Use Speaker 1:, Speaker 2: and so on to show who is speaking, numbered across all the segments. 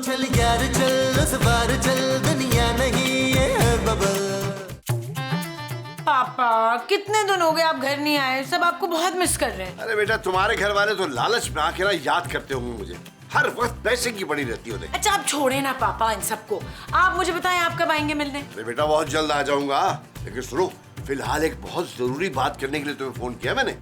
Speaker 1: चल यार चल, उस बार चल, दुनिया नहीं ये है बबल।
Speaker 2: पापा कितने दिन हो गए आप घर नहीं आए, सब आपको बहुत मिस कर रहे हैं।
Speaker 3: अरे बेटा तुम्हारे घर वाले तो लालच में आके ना याद करते होंगे मुझे, हर वक्त पैसे की पड़ी रहती होते।
Speaker 2: अच्छा आप छोड़े ना पापा इन सबको, आप मुझे बताएं आप कब आएंगे मिलने।
Speaker 3: अरे बेटा बहुत जल्द आ जाऊंगा, लेकिन सुनो फिलहाल एक बहुत जरूरी बात करने के लिए तुम्हें फोन किया मैंने।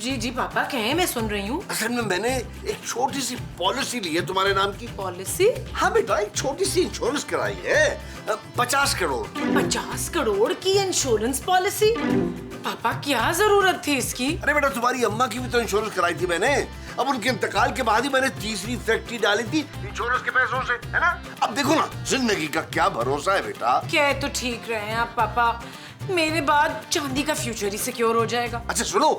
Speaker 2: जी जी पापा कहें, मैं सुन रही हूँ।
Speaker 3: असल में मैंने एक छोटी सी पॉलिसी ली है तुम्हारे नाम की।
Speaker 2: पॉलिसी?
Speaker 3: हाँ बेटा एक छोटी सी इंश्योरेंस कराई है, 50 करोड़।
Speaker 2: 50 करोड़ की इंश्योरेंस पॉलिसी? पापा क्या जरूरत थी इसकी?
Speaker 3: अरे बेटा तुम्हारी अम्मा की भी तो इंश्योरेंस कराई थी मैंने, अब उनके इंतकाल के बाद ही मैंने तीसरी फैक्ट्री डाली थी इंश्योरेंस के पैसों से, है ना। अब देखो ना जिंदगी का क्या भरोसा है बेटा।
Speaker 2: क्या तो ठीक रहे हैं आप पापा, मेरे बाद चांदी का फ्यूचर ही सिक्योर हो जाएगा।
Speaker 3: अच्छा सुनो,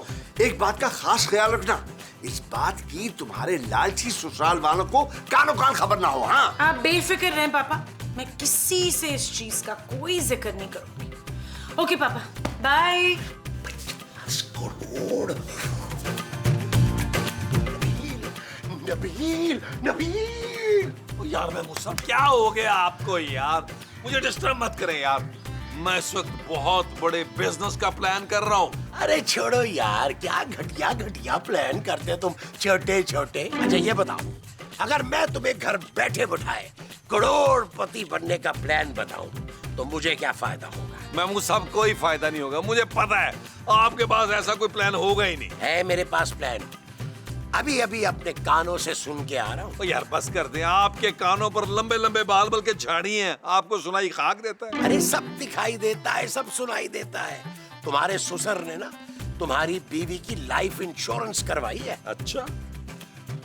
Speaker 3: एक बात का खास ख्याल रखना, इस बात की तुम्हारे लालची ससुराल वालों को कानो कान खबर ना हो। हाँ
Speaker 2: आप बेफिक्र रहें पापा, मैं किसी से इस चीज का कोई जिक्र नहीं करूंगी। ओके पापा बाय।
Speaker 3: 50 करोड़। नबील नबील
Speaker 4: यार मैं मुझसे क्या हो गया आपको यार, मुझे डिस्टर्ब मत करें यार, मैं इस वक्त बहुत बड़े बिजनेस का प्लान कर रहा हूँ।
Speaker 5: अरे छोड़ो यार, क्या घटिया घटिया प्लान करते तुम छोटे छोटे। अच्छा ये बताओ, अगर मैं तुम्हें घर बैठे बिठाए करोड़पति बनने का प्लान बताऊं तो मुझे क्या फायदा होगा?
Speaker 4: मैं सब कोई फायदा नहीं होगा, मुझे पता है आपके पास ऐसा कोई प्लान होगा ही नहीं।
Speaker 5: है मेरे पास प्लान, अभी अभी अपने कानों से सुन के आ रहा हूँ।
Speaker 4: यार बस कर दे, आपके कानों पर लंबे लंबे बाल बल के झाड़ी हैं, आपको सुनाई खाक देता है।
Speaker 5: अरे सब दिखाई देता है, सब सुनाई देता है। तुम्हारे ससुर ने ना तुम्हारी बीवी की लाइफ इंश्योरेंस करवाई है।
Speaker 4: अच्छा,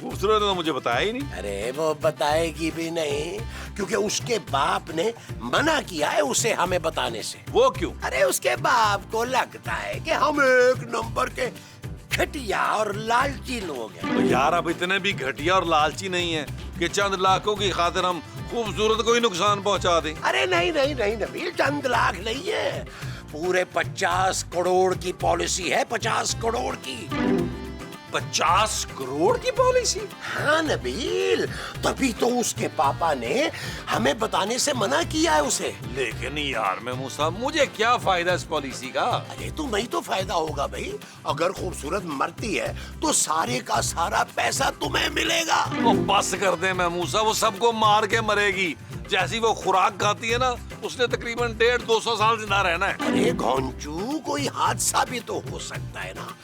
Speaker 4: खूबसूरत ने तो मुझे बताया ही नहीं।
Speaker 5: अरे वो बताएगी भी नहीं, क्योंकि उसके बाप ने मना किया है उसे हमें बताने से।
Speaker 4: वो क्यों?
Speaker 5: अरे उसके बाप को लगता है कि हम एक नंबर के घटिया और लालची लोग हैं।
Speaker 4: तो यार अब इतने भी घटिया और लालची नहीं है कि चंद लाखों की खातिर हम खूबसूरत को ही नुकसान पहुंचा दें।
Speaker 5: अरे नहीं नहीं नहीं नबील, चंद लाख नहीं है, पूरे 50 करोड़ की पॉलिसी है, 50 करोड़ की।
Speaker 4: 50 करोड़ की पॉलिसी?
Speaker 5: हाँ नबील, तभी तो उसके पापा ने हमें बताने से मना किया है उसे।
Speaker 4: लेकिन यार मैं मूसा, मुझे क्या फायदा इस पॉलिसी का?
Speaker 5: अरे तुम्हें तो फायदा होगा भाई, अगर खूबसूरत मरती है तो सारे का सारा पैसा तुम्हें मिलेगा।
Speaker 4: वो बस कर दे मैं मूसा, वो सबको मार के मरेगी, जैसी वो खुराक खाती है ना, उसने तकरीबन 150-200 साल जिंदा रहना है।
Speaker 5: अरे घोंचू, कोई हादसा भी तो हो सकता है ना,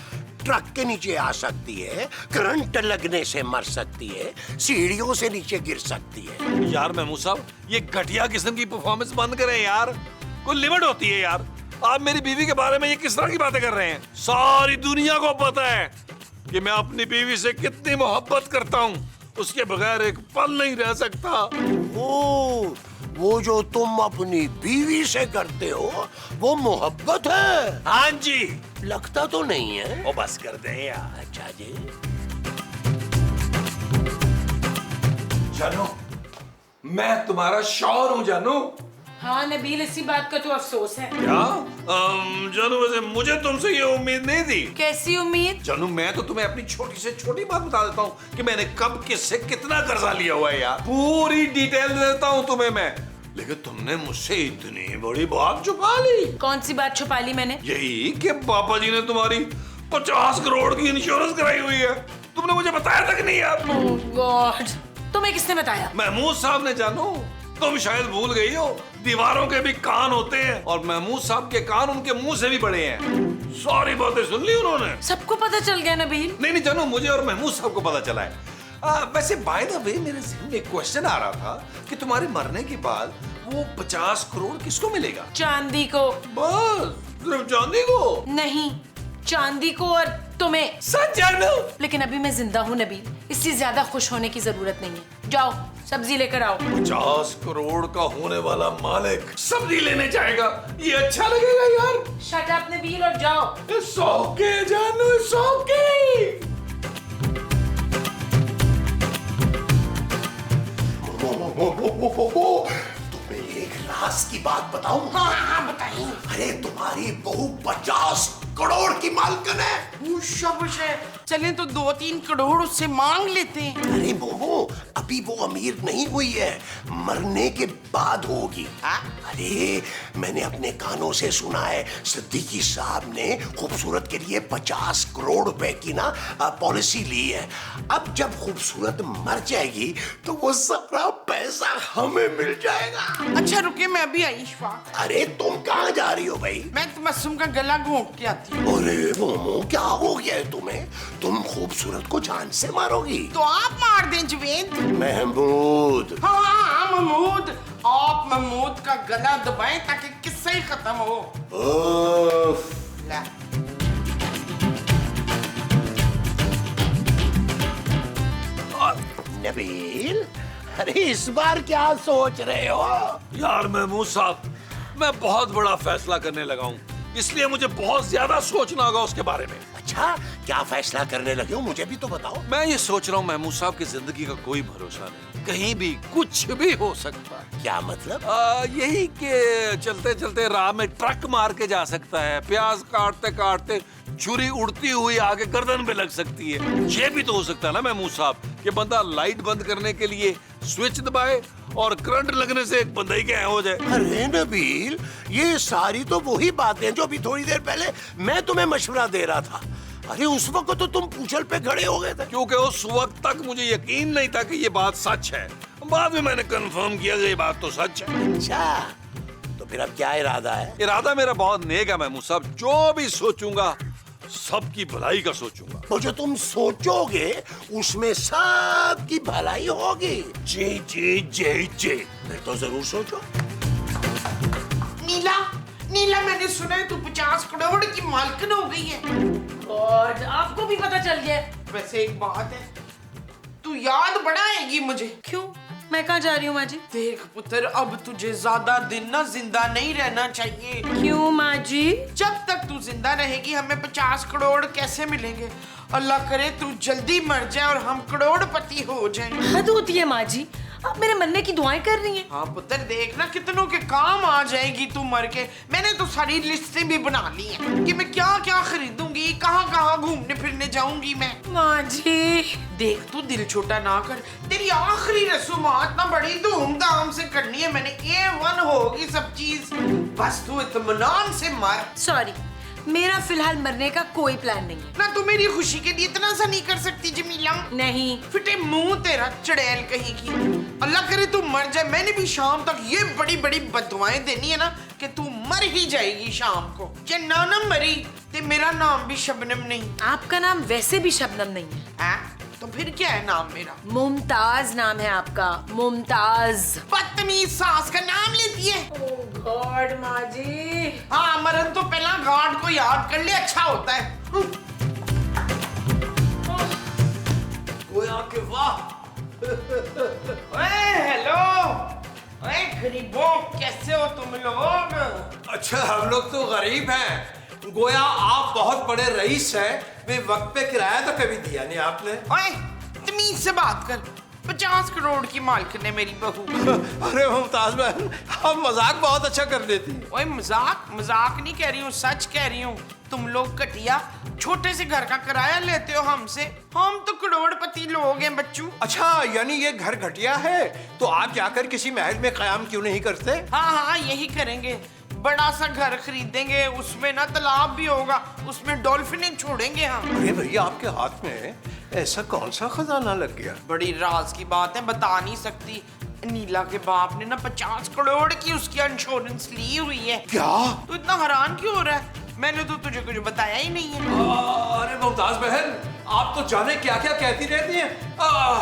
Speaker 5: ट्रक के नीचे आ सकती है, करंट लगने से मर सकती है, सीढ़ियों से नीचे गिर सकती है।
Speaker 4: यार महमूद साहब, ये घटिया किस्म की परफॉर्मेंस बंद करें यार, कोई लिमिट होती है यार। आप मेरी बीवी के बारे में ये किस तरह की बातें कर रहे हैं? सारी दुनिया को पता है कि मैं अपनी बीवी से कितनी मोहब्बत करता हूँ, उसके बगैर एक पल नहीं रह सकता।
Speaker 5: वो जो तुम अपनी बीवी से करते हो वो मोहब्बत है?
Speaker 4: हाँ जी।
Speaker 5: लगता तो नहीं है।
Speaker 4: वो बस कर दे यार।
Speaker 5: अच्छा जी।
Speaker 4: जानू, मैं तुम्हारा शौहर हूँ जानू।
Speaker 2: हाँ नबील, इसी बात का तो अफसोस है।
Speaker 4: क्या? जानू वैसे मुझे तुमसे ये उम्मीद नहीं थी।
Speaker 2: कैसी उम्मीद?
Speaker 4: जानू मैं तो तुम्हें अपनी छोटी से छोटी बात बता देता हूँ कि मैंने कब किससे कितना कर्जा लिया हुआ है यार, पूरी डिटेल दे देता हूँ तुम्हें मैं। लेकिन तुमने मुझसे इतनी बड़ी बात छुपा ली।
Speaker 2: कौन सी बात छुपा ली मैंने?
Speaker 4: यही कि पापा जी ने तुम्हारी 50 करोड़ की इंश्योरेंस कराई हुई है। तुमने मुझे बताया तक नहीं यार।
Speaker 2: ओह गॉड, तुम्हें किसने बताया?
Speaker 4: महमूद साहब ने। जानू तुम शायद भूल गई हो, दीवारों के भी कान होते हैं और महमूद साहब के कान उनके मुंह से भी बड़े हैं। सारी बातें सुन ली उन्होंने।
Speaker 2: सबको पता चल गया नबील?
Speaker 4: नहीं जानू, मुझे और महमूद साहब को पता चला है। वैसे बाय द वे मेरे ज़हन में एक क्वेश्चन आ रहा था कि तुम्हारे मरने के बाद वो 50 करोड़ किसको मिलेगा?
Speaker 2: चांदी को।
Speaker 4: बस सिर्फ चांदी को?
Speaker 2: नहीं, चांदी को और तुम्हें।
Speaker 4: सच जानू?
Speaker 2: लेकिन अभी मैं जिंदा हूँ नबील, इसलिए ज्यादा खुश होने की जरूरत नहीं है। जाओ सब्जी लेकर आओ।
Speaker 4: 50 करोड़ का होने वाला मालिक सब्जी लेने जाएगा, ये अच्छा लगेगा यार।
Speaker 2: शट अप नबील और जाओ।
Speaker 4: It's okay, जानू, it's okay।
Speaker 5: तुम्हें एक राज की बात बताऊं? हाँ बताइए। अरे तुम्हारी बहू 50 करोड़ की मालकिन है।
Speaker 6: शाबाश है। चले तो 2-3 करोड़ उससे मांग लेते हैं।
Speaker 5: अरे मोमो, अभी वो अमीर नहीं हुई है, मरने के बाद होगी। अरे मैंने अपने कानों से सुना है, सिद्दीकी साहब ने खूबसूरत के लिए 50 करोड़ रुपए की ना पॉलिसी ली है। अब जब खूबसूरत मर जाएगी तो वो सारा पैसा हमें मिल जाएगा।
Speaker 6: अच्छा रुके, मैं अभी आई इशफाक।
Speaker 5: अरे तुम कहाँ जा रही हो भाई?
Speaker 6: मैं तबस्सुम का गला घोंट के आती हूँ।
Speaker 5: अरे मोमो, क्या हो गया है तुम्हें? तुम खूबसूरत को जान से मारोगी?
Speaker 6: तो आप मार दें जुवेद।
Speaker 5: महमूद।
Speaker 6: हाँ महमूद, आप महमूद का गला दबाएं ताकि किस्सा ही खत्म हो।
Speaker 5: उफ।
Speaker 6: ला।
Speaker 5: नबील, अरे इस बार क्या सोच रहे हो?
Speaker 4: यार महमूद साहब, मैं बहुत बड़ा फैसला करने लगा हूँ, इसलिए मुझे बहुत ज्यादा सोचना होगा उसके बारे में।
Speaker 5: अच्छा, क्या फैसला करने लगे हो? मुझे भी तो बताओ।
Speaker 4: मैं ये सोच रहा हूँ महमूद साहब की जिंदगी का कोई भरोसा नहीं, कहीं भी कुछ भी हो सकता है।
Speaker 5: क्या मतलब?
Speaker 4: यही कि चलते चलते राह में ट्रक मार के जा सकता है, प्याज काटते काटते छुरी उड़ती हुई आगे गर्दन पे लग सकती है। ये भी तो हो सकता है ना महमूद साहब कि बंदा लाइट बंद करने के लिए स्विच दबाए और करंट लगने से एक बंदा ही क्या हो जाए।
Speaker 5: अरे नबील, ये सारी तो वही बातें जो अभी थोड़ी देर पहले मैं तुम्हें मशवरा दे रहा था। अरे उस वक्त तो तुम पूछल पे खड़े हो गए थे।
Speaker 4: क्योंकि उस वक्त तक मुझे यकीन नहीं था कि ये बात सच है। बाद में मैंने कंफर्म किया कि ये बात तो सच है।
Speaker 5: अच्छा, तो फिर अब क्या इरादा है?
Speaker 4: इरादा मेरा बहुत नेक है महमूद साहब, जो भी सोचूंगा सबकी भलाई का सोचूंगा।
Speaker 5: तो जो तुम सोचोगे उसमें सबकी भलाई होगी। जी जी जी जी, फिर तो जरूर सोचो।
Speaker 6: नीला, नीला, मैंने सुना है तू 50 करोड़ की मालकिन हो गई है।
Speaker 2: और आपको भी पता चल गया है?
Speaker 6: वैसे एक बात है, तू याद बढ़ाएगी मुझे।
Speaker 2: क्यों? मैं कहाँ जा रही हूँ माँ जी?
Speaker 6: देख पुत्र, अब तुझे ज्यादा दिन ना जिंदा नहीं रहना चाहिए।
Speaker 2: क्यों माँ जी?
Speaker 6: जब तक तू जिंदा रहेगी हमें 50 करोड़ कैसे मिलेंगे? अल्लाह करे तू जल्दी मर जाए और हम करोड़पति हो जाएं।
Speaker 2: हद होती है माँ जी, आप मेरे मरने की दुआएं कर रही हैं।
Speaker 6: हाँ पुत्र, देखना कितनों के काम आ जाएगी तू मर के। मैंने तो सारी लिस्टें भी बना ली हैं कि मैं क्या क्या खरीदूंगी, कहाँ कहाँ घूमने फिरने जाऊंगी मैं।
Speaker 2: माँ जी
Speaker 6: देख तू दिल छोटा ना कर, तेरी आखिरी रसूमात ना बड़ी धूमधाम से करनी है मैंने। A1 होगी सब चीज, बस तू इत्मीनान से मर।
Speaker 2: सॉरी, मेरा फिलहाल मरने का कोई प्लान नहीं है।
Speaker 6: ना तू मेरी खुशी के लिए इतना सा नहीं कर सकती जमीला?
Speaker 2: नहीं।
Speaker 6: फिटे मुंह तेरा, चड़ैल कहीं की। अल्लाह करे तू मर जाए। मैंने भी शाम तक ये बड़ी बड़ी बददुआएं देनी है ना कि तू मर ही जाएगी शाम को। जे नानम मरी ते मेरा नाम भी शबनम नहीं।
Speaker 2: आपका नाम वैसे भी शबनम नहीं है।
Speaker 6: तो फिर क्या है नाम मेरा?
Speaker 2: मुमताज नाम है आपका, मुमताज।
Speaker 6: बदतमीज सास का नाम लेती है।
Speaker 2: ओह गॉड माँ जी।
Speaker 6: हाँ, मरन तो पहला गार्ड को याद कर ले, अच्छा होता है। गोया के वाह। हेलो, गरीबों, कैसे हो तुम लोग?
Speaker 7: अच्छा, हम लोग तो गरीब हैं। गोया आप बहुत बड़े रईस हैं, वे वक्त पे किराया तो कभी दिया नहीं आपने।
Speaker 6: ओए, तमीज से बात कर। 50 करोड़ की मालकिन है मेरी बहू।
Speaker 7: अरे मुमताज बहन, आप मजाक बहुत अच्छा कर देती हैं।
Speaker 6: ओए मजाक नहीं कह रही हूँ, सच कह रही हूँ। तुम लोग घटिया छोटे से घर का किराया लेते हो हमसे। हम तो करोड़पति लोग हैं बच्चू।
Speaker 7: अच्छा, यानी ये घर घटिया है, तो आप जाकर किसी महल में कयाम क्यों नहीं करते?
Speaker 6: हाँ, यही करेंगे। बड़ा सा घर खरीदेंगे, उसमें ना तालाब भी होगा, उसमें डॉल्फिन छोड़ेंगे हम।
Speaker 7: अरे भैया, आपके हाथ में ऐसा कौन सा खजाना लग गया?
Speaker 6: बड़ी राज की बात है, बता नहीं सकती। नीला के बाप ने ना 50 करोड़ की उसकी इंश्योरेंस ली हुई है।
Speaker 7: क्या?
Speaker 6: तू इतना हैरान क्यों हो रहा है? मैंने तो तुझे कुछ बताया ही नहीं है।
Speaker 7: अरे मुमताज बहन, आप तो जाने क्या क्या कहती रहती हैं।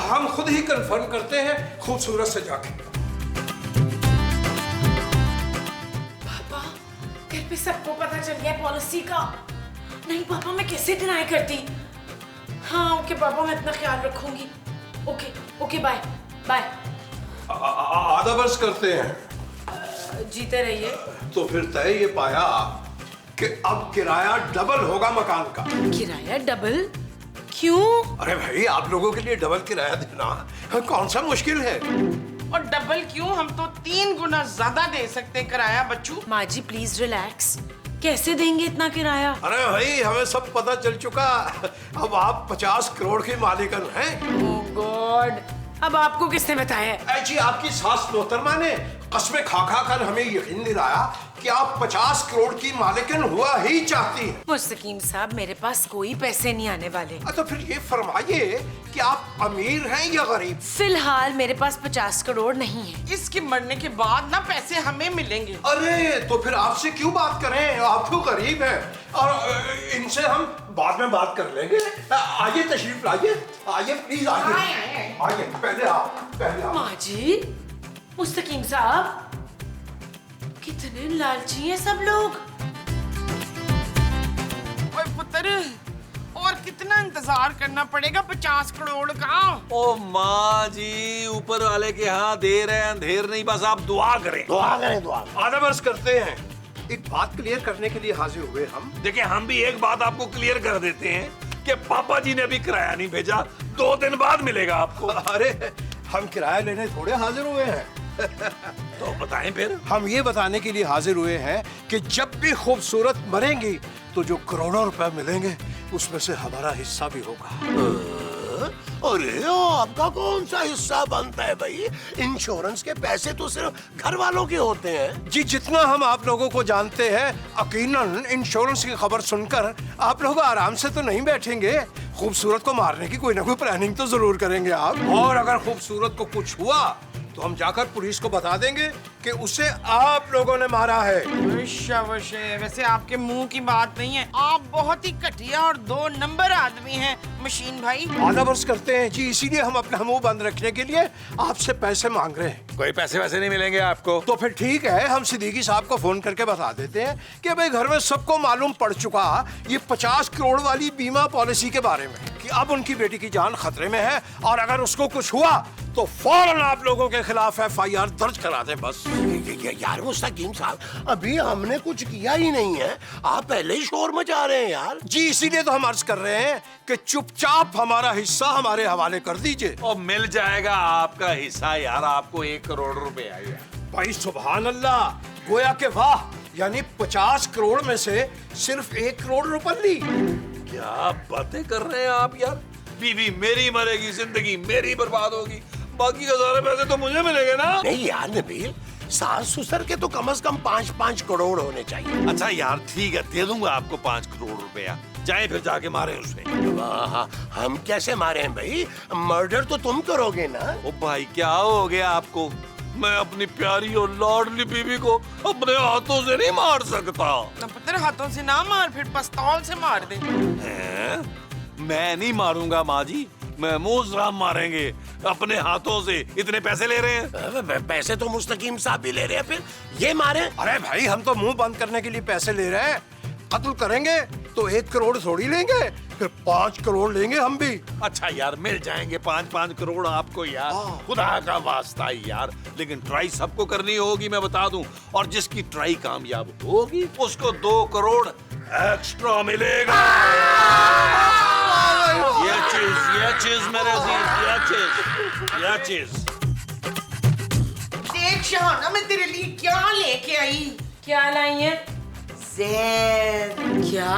Speaker 7: हम खुद ही कंफर्म करते हैं खूबसूरत से जाके।
Speaker 2: घर पे सबको पता चल गया पॉलिसी का। नहीं पापा, मैं कैसे डिनाई करती। हाँ ओके पापा, मैं अपना ख्याल रखूंगी। Okay bye bye.
Speaker 7: आधा बर्स करते हैं।
Speaker 2: जीते रहिए।
Speaker 7: तो फिर तय ये पाया कि अब किराया डबल होगा मकान का।
Speaker 2: किराया डबल? क्यों?
Speaker 7: अरे भाई, आप लोगों के लिए डबल किराया देना कौन सा मुश्किल है?
Speaker 6: और डबल क्यों, हम तो 3 गुना ज्यादा दे सकते हैं किराया बच्चू।
Speaker 2: माँ जी प्लीज रिलैक्स। कैसे देंगे इतना किराया?
Speaker 5: अरे भाई हमें सब पता चल चुका। अब आप 50 करोड़ के मालिकन हैं।
Speaker 2: ओह गॉड, अब आपको किसने बताया?
Speaker 5: जी आपकी सास मोहतरमा ने कस्में खा खा कर हमें यकीन दिलाया कि आप 50 करोड़ की मालिकन हुआ ही चाहती हैं।
Speaker 2: मुस्तकीम साहब, मेरे पास कोई पैसे नहीं आने वाले।
Speaker 5: तो फिर ये फरमाइए कि आप अमीर हैं या गरीब?
Speaker 2: फिलहाल मेरे पास 50 करोड़ नहीं है।
Speaker 6: इसके मरने के बाद ना पैसे हमें मिलेंगे।
Speaker 5: अरे तो फिर आपसे क्यों बात करें, आप तो गरीब हैं और इनसे हम बाद में बात कर लेंगे। आइए तशरीफ लाइए, आइए प्लीज आइए, आइए पहले आप।
Speaker 2: माँ जी, मुस्तकीम साहब, कितने लालची हैं सब लोग।
Speaker 6: ओए पुत्र, और कितना इंतजार करना पड़ेगा 50 करोड़ का?
Speaker 4: ओ माँ जी, ऊपर वाले के यहाँ देर है अंधेर नहीं, बस आप दुआ करें।
Speaker 5: दुआ करें, दुआ आदम अर्ज करते हैं। एक बात क्लियर करने के लिए हाजिर हुए हम।
Speaker 4: देखिए, हम भी एक बात आपको क्लियर कर देते हैं कि पापा जी ने अभी किराया नहीं भेजा, 2 दिन बाद मिलेगा आपको।
Speaker 5: अरे हम किराया लेने थोड़े हाजिर हुए हैं।
Speaker 4: तो बताएं फिर।
Speaker 5: हम ये बताने के लिए हाजिर हुए हैं कि जब भी खूबसूरत मरेंगी तो जो करोड़ों रुपए मिलेंगे उसमें से हमारा हिस्सा भी होगा। अरे आपका कौन सा हिस्सा बनता है भाई? इंश्योरेंस के पैसे तो सिर्फ घर वालों के होते हैं। जी जितना हम आप लोगों को जानते हैं, यकीनन इंश्योरेंस की खबर सुनकर आप लोग आराम से तो नहीं बैठेंगे। खूबसूरत को मारने की कोई ना कोई प्लानिंग तो जरूर करेंगे आप। और अगर खूबसूरत को कुछ हुआ तो हम जाकर पुलिस को बता देंगे कि उसे आप लोगों ने मारा है।
Speaker 6: शाबाश, वैसे आपके मुंह की बात नहीं है, आप बहुत ही घटिया और 2 नंबर आदमी हैं मशीन भाई।
Speaker 5: आधा वर्ष करते हैं जी, इसीलिए हम अपना मुंह बंद रखने के लिए आपसे पैसे मांग रहे हैं।
Speaker 4: कोई पैसे वैसे नहीं मिलेंगे आपको।
Speaker 5: तो फिर ठीक है, हम सिद्दीकी साहब को फोन करके बता देते हैं कि भाई घर में सबको मालूम पड़ चुका ये 50 करोड़ वाली बीमा पॉलिसी के बारे में कि अब उनकी बेटी की जान खतरे में है, और अगर उसको कुछ हुआ तो फौरन आप लोगों के खिलाफ FIR दर्ज करा दें बस। यार मुस्तकीम साहब, अभी हमने कुछ किया ही नहीं है, आप पहले ही शोर मचा रहे हैं यार। जी इसीलिए तो हम अर्ज कर रहे हैं कि चुपचाप हमारा हिस्सा हमारे हवाले कर दीजिए।
Speaker 4: और मिल जाएगा आपका हिस्सा यार, आपको 1 करोड़ रुपए आएगा।
Speaker 5: भाई सुभान अल्लाह, गोया के वाह, यानी 50 करोड़ में से सिर्फ 1 करोड़ रुपए ली।
Speaker 4: क्या बातें कर रहे हैं आप यार? बीवी मेरी मरेगी, जिंदगी मेरी बर्बाद होगी, बाकी का सारे पैसे तो मुझे मिलेंगे ना? नहीं
Speaker 5: यार नबील, सास ससुर के तो कम से कम 5-5 करोड़ होने चाहिए।
Speaker 4: अच्छा यार ठीक है, दे दूंगा आपको 5 करोड़ रुपया। जाए फिर जाके मारे उसे।
Speaker 5: हम कैसे मारे हैं भाई? मर्डर तो तुम करोगे ना?
Speaker 4: ओ भाई क्या हो गया आपको? मैं अपनी प्यारी और लाडली बीवी को अपने हाथों से नहीं मार सकता।
Speaker 6: ना पुत्र, हाथों से ना मार, फिर पिस्तौल से मार दे।
Speaker 4: मैं नहीं मारूंगा माँ जी, मैं मुंह मारेंगे अपने हाथों से। इतने पैसे ले रहे हैं?
Speaker 5: पैसे तो मुस्तकीम साहब भी ले रहे हैं, फिर ये मारे? अरे भाई हम तो मुंह बंद करने के लिए पैसे ले रहे हैं। कत्ल करेंगे तो 1 करोड़ थोड़ी लेंगे, फिर 5 करोड़ लेंगे हम भी।
Speaker 4: अच्छा यार मिल जाएंगे 5-5 करोड़ आपको यार, खुदा का वास्ता यार। लेकिन ट्राई सबको करनी होगी, मैं बता दूं। और जिसकी ट्राई कामयाब होगी उसको 2 करोड़ एक्स्ट्रा मिलेगा। ये चीज मेरे ये चीज।
Speaker 6: देख शहाना, मैं तेरे लिए क्या लेके आई।
Speaker 2: क्या लाई है?
Speaker 6: जहर।
Speaker 2: क्या?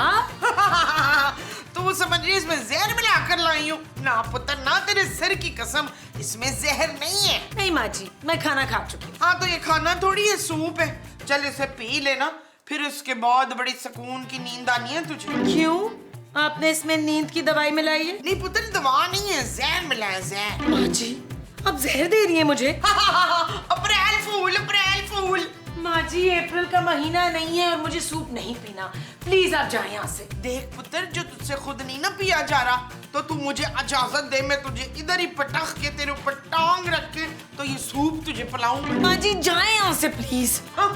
Speaker 6: तू समझ रही इसमें जहर मिलाकर लाई हूँ? ना पुत्र, ना तेरे सर की कसम, इसमें जहर नहीं है।
Speaker 2: नहीं माँ जी, मैं खाना खा चुकी हूँ।
Speaker 6: हाँ तो ये खाना थोड़ी है, सूप है। चल इसे पी लेना, फिर उसके बाद बड़ी सुकून की नींद आनी है तुझे।
Speaker 2: क्यों? आपने इसमें नींद की दवाई मिलाई है?
Speaker 6: नहीं पुत्र, दवा नहीं है, जहर मिलाया, जहर।
Speaker 2: माँ जी, आप जहर दे रही है मुझे?
Speaker 6: अप्रैल फूल, अप्रैल फूल।
Speaker 2: माँ जी, अप्रैल का महीना नहीं है और मुझे सूप नहीं पीना। प्लीज आप जाएं यहाँ से।
Speaker 6: देख पुत्र, जो तुझसे खुद नहीं ना पिया जा रहा, तो तू मुझे इजाजत दे, मैं तुझे इधर ही पटक के तेरे ऊपर टांग रख के तो ये सूप तुझे पिलाऊं।
Speaker 2: माँ जी जाएं यहाँ से प्लीज।
Speaker 6: हाँ?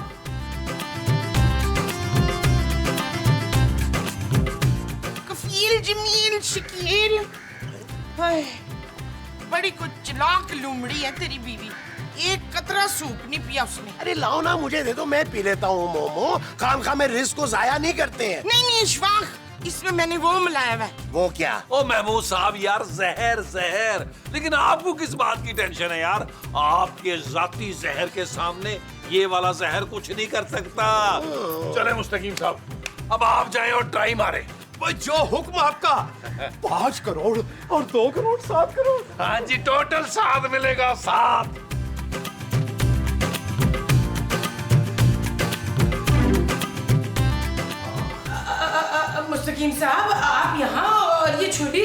Speaker 6: कफील जमील शकील। हाय, बड़ी कुछ चालाक लूमड़ी है तेरी बीवी, एक कतरा सूप नहीं पिया उसने।
Speaker 5: अरे लाओ ना, मुझे दे दो, मैं पी लेता हूँ मोमो। खामखा में रिस्क को जाया नहीं करते हैं।
Speaker 6: नहीं इशफाक, इसमें मैंने वो मिलाया हुआ है।
Speaker 5: वो क्या?
Speaker 4: ओ महमूद साहब यार, जहर जहर। लेकिन आपको किस बात की टेंशन है यार? आपके जाती जहर के सामने ये वाला जहर कुछ नहीं कर सकता। चले मुस्तकीम साहब, अब आप जाएं और ट्राई मारें।
Speaker 5: भाई जो हुक्म आपका। 5 करोड़ और 2 करोड़ 7 करोड़।
Speaker 4: हाँ जी, टोटल 7 मिलेगा, 7।
Speaker 2: मुस्तकीम साहब, आप यहाँ और ये छुरी?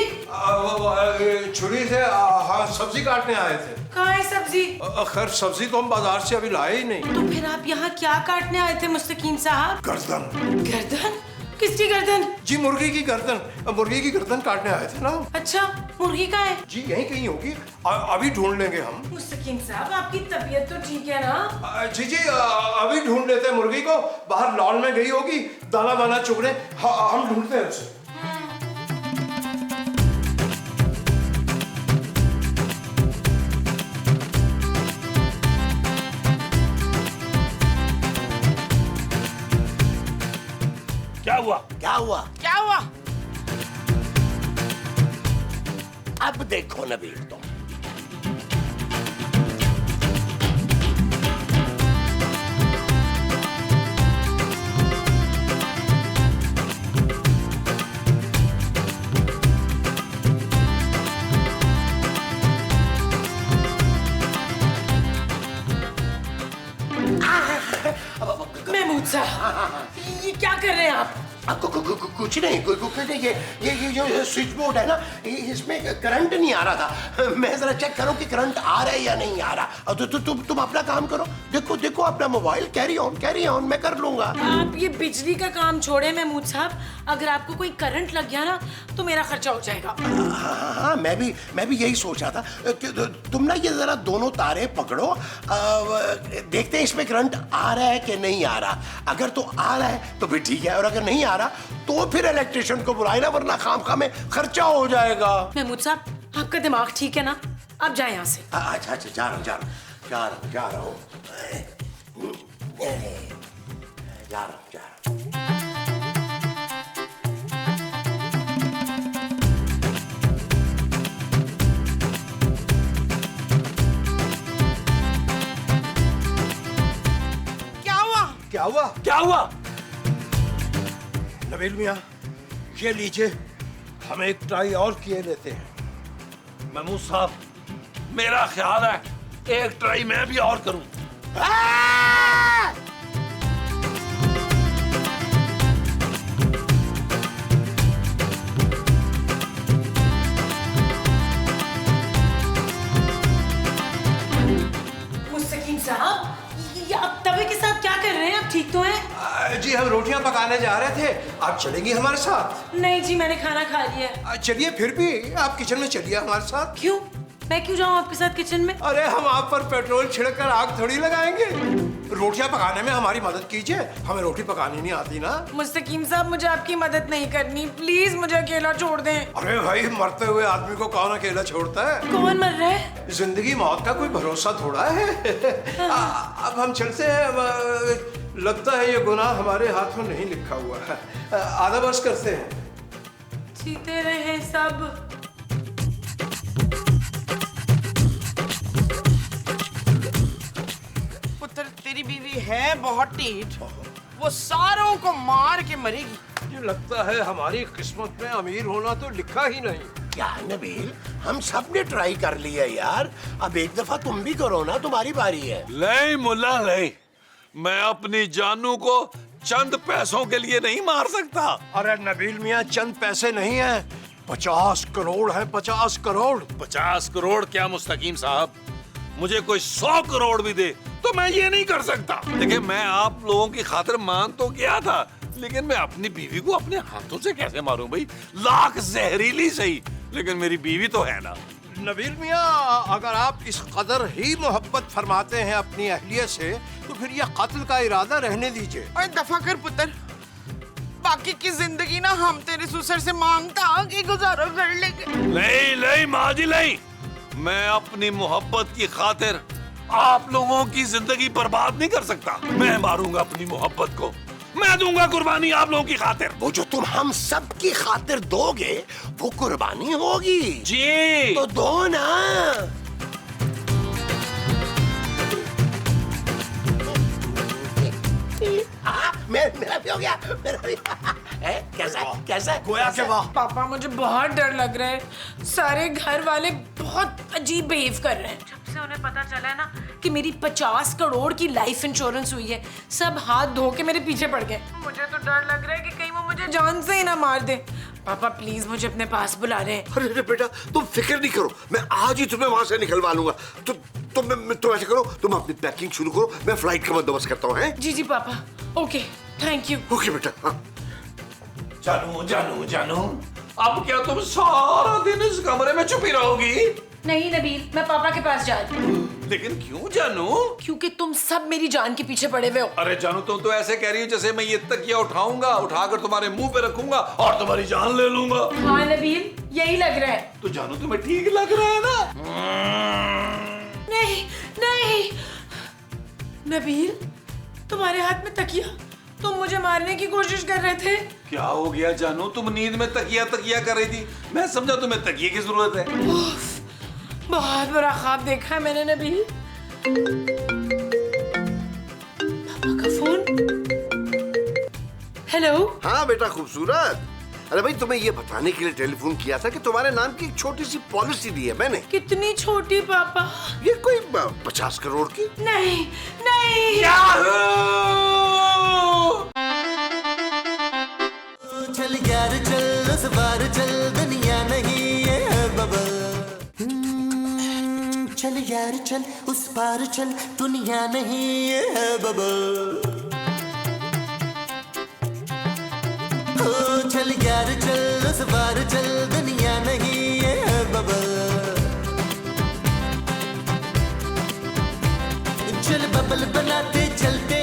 Speaker 7: छुरी से हाँ सब्जी काटने आए थे।
Speaker 2: कहाँ है सब्जी?
Speaker 7: खैर सब्जी तो हम बाजार से अभी लाए ही नहीं।
Speaker 2: तो फिर आप यहाँ क्या काटने आए थे मुस्तकीम साहब?
Speaker 7: गर्दन।
Speaker 2: गर्दन? किसकी गर्दन?
Speaker 7: जी मुर्गी की गर्दन काटने आए थे ना।
Speaker 2: अच्छा, मुर्गी का है?
Speaker 7: जी यहीं कहीं होगी, अभी ढूंढ लेंगे हम।
Speaker 2: मुस्तकीम साहब, आपकी तबीयत तो ठीक है ना?
Speaker 7: जी अभी ढूंढ लेते हैं मुर्गी को। बाहर लॉन में गई होगी दाना वाना चुगने। हम ढूंढते हैं उसे।
Speaker 4: क्या हुआ?
Speaker 5: क्या हुआ?
Speaker 6: क्या हुआ?
Speaker 5: अब देखो नबील तुम।
Speaker 2: महमूद साहब, ये क्या कर रहे हैं आप?
Speaker 5: कुछ नहीं, कुछ नहीं। ये जो स्विच बोर्ड है ना, इसमें करंट नहीं आ रहा था। मैं जरा चेक करूं कि करंट आ रहा है या नहीं आ रहा। तुम अपना काम करो। देखो अपना मोबाइल। कैरी ऑन मैं कर लूंगा।
Speaker 2: आप ये बिजली का काम छोड़े महमूद साहब। अगर आपको कोई करंट लग गया ना तो मेरा खर्चा हो जाएगा।
Speaker 5: हाँ, मैं भी यही सोचा था कि तुम ना ये जरा दोनों तारे पकड़ो। देखते हैं इसमें करंट आ रहा है कि नहीं आ रहा। अगर तो आ रहा है तो भी ठीक है, और अगर नहीं आ रहा तो फिर इलेक्ट्रिशियन को बुलाए ना, वरना खाम में खर्चा हो जाएगा।
Speaker 2: महमूद साहब, आपका दिमाग ठीक है ना? आप जाए यहाँ से।
Speaker 5: अच्छा, जा रहा हूँ।
Speaker 7: क्या हुआ? नबील मियाँ, ये लीजिए, हम एक ट्राई और किए लेते हैं।
Speaker 4: महमूद साहब, मेरा ख्याल है एक ट्राई मैं भी और करूं।
Speaker 2: मुस्तकीम साहब, ये आप तवे के साथ क्या कर रहे हैं? आप ठीक तो हैं?
Speaker 7: जी हम रोटियां पकाने जा रहे थे। आप चलेंगी हमारे साथ?
Speaker 2: नहीं जी, मैंने खाना खा लिया है।
Speaker 7: चलिए फिर भी आप किचन में चलिए हमारे साथ।
Speaker 2: क्यों? मैं क्यों जाऊं आपके साथ किचन में?
Speaker 7: अरे हम आप पर पेट्रोल छिड़क कर आग थोड़ी लगाएंगे। रोटियां पकाने में हमारी मदद कीजिए, हमें रोटी पकानी नहीं आती ना।
Speaker 2: मुस्तकीम साहब, मुझे आपकी मदद नहीं करनी, प्लीज मुझे अकेला छोड़ दें।
Speaker 7: अरे भाई, मरते हुए आदमी को कौन अकेला छोड़ता है?
Speaker 2: कौन मर रहा है?
Speaker 7: जिंदगी मौत का कोई भरोसा थोड़ा है। अब हम चलते हैं। लगता है ये गुनाह हमारे हाथों नहीं लिखा हुआ है। आधा बस करते हैं।
Speaker 2: जीते रहे सब।
Speaker 6: पुत्र, तेरी बीवी है बहुत ढीठ। वो सारों को मार के मरेगी।
Speaker 7: ये लगता है हमारी किस्मत में अमीर होना तो लिखा ही नहीं।
Speaker 5: क्या नबील, हम सब ने ट्राई कर लिया यार। अब एक दफा तुम भी करो ना, तुम्हारी बारी है।
Speaker 4: नहीं मुल्ला नहीं, मैं अपनी जानू को चंद पैसों के लिए नहीं मार सकता।
Speaker 7: अरे नबील मियाँ, चंद पैसे नहीं है, 50 करोड़ है। 50 करोड़।
Speaker 4: 50 करोड़ क्या मुस्तकीम साहब, मुझे कोई 100 करोड़ भी दे तो मैं ये नहीं कर सकता। देखिए, मैं आप लोगों की खातिर मान तो गया था, लेकिन मैं अपनी बीवी को अपने हाथों से कैसे मारूं भाई? लाख जहरीली सही, लेकिन मेरी बीवी तो है ना।
Speaker 7: नबील मियाँ, अगर आप इस कदर ही मोहब्बत फरमाते हैं अपनी अहलियत से, तो फिर यह कत्ल का इरादा रहने दीजिए।
Speaker 6: और दफा कर पुत्र, बाकी की जिंदगी ना हम तेरे ससुर से मांगता कि गुजारा कर लेंगे।
Speaker 4: नहीं नहीं माँ जी नहीं, मैं अपनी मोहब्बत की खातिर आप लोगों की जिंदगी बर्बाद नहीं कर सकता। मैं मारूंगा अपनी मोहब्बत को, मैं दूंगा कुर्बानी आप लोगों की खातिर।
Speaker 5: वो जो तुम हम सब की खातिर दोगे वो कुर्बानी होगी।
Speaker 4: जी
Speaker 5: तो दो ना। मेरा भी हो गया, मेरा भी। है? कैसा
Speaker 7: गोया के वाह।
Speaker 2: पापा मुझे बहुत डर लग रहा है। सारे घर वाले बहुत अजीब बिहेव कर रहे हैं। जब से उन्हें पता चला है ना कि मेरी 50 करोड़ की लाइफ इंश्योरेंस हुई है, सब हाथ धो के मेरे पीछे पड़ गए। मुझे तो डर लग रहा है कि कहीं वो मुझे जान से ही ना मार दे। पापा प्लीज मुझे अपने पास बुला रहे हैं।
Speaker 3: अरे बेटा तुम फिक्र नहीं करो, मैं आज ही तुम्हें वहां से निकलवा लूंगा। तुम ऐसे करो, तुम अपनी पैकिंग शुरू करो, मैं फ्लाइट का बंदोबस्त करता हूँ।
Speaker 2: जी जी पापा, ओके थैंक यू।
Speaker 3: ओके बेटा। हाँ।
Speaker 4: जानू अब क्या तुम सारा दिन इस कमरे में छुपी रहोगी?
Speaker 2: नहीं नबील, मैं पापा के पास जा रही हूँ।
Speaker 4: लेकिन क्यों जानू?
Speaker 2: क्योंकि तुम सब मेरी जान के पीछे पड़े हुए हो।
Speaker 4: अरे जानू तुम तो ऐसे कह रही हो जैसे मैं ये तकिया उठाकर तुम्हारे मुंह पे रखूंगा और तुम्हारी जान ले लूंगा।
Speaker 2: हाँ नबील, यही लग रहा है।
Speaker 4: तो जानू तुम्हें ठीक लग रहा है ना?
Speaker 2: नहीं नहीं नबील, तुम्हारे हाथ में तकिया, तुम मुझे मारने की कोशिश कर रहे थे।
Speaker 4: क्या हो गया जानू? तुम नींद में तकिया कर रही थी, मैं समझा तुम्हें तकिए की जरूरत है।
Speaker 2: उफ, बहुत बुरा ख्वाब देखा है मैंने नबील। पापा का फोन। हेलो।
Speaker 3: हाँ बेटा खूबसूरत, अरे भाई तुम्हें ये बताने के लिए टेलीफोन किया था कि तुम्हारे नाम की एक छोटी सी पॉलिसी दी है मैंने।
Speaker 2: कितनी छोटी पापा?
Speaker 3: ये कोई 50 करोड़ की।
Speaker 2: नहीं नहीं।
Speaker 1: चल यार चल उस बार चल, दुनिया नहीं ये है बबल। चल यार चल उस पार चल, दुनिया नहीं ये है बबल। ओ चल यार चल उस बार चल, दुनिया नहीं ये है बबल। चल बबल बनाते चलते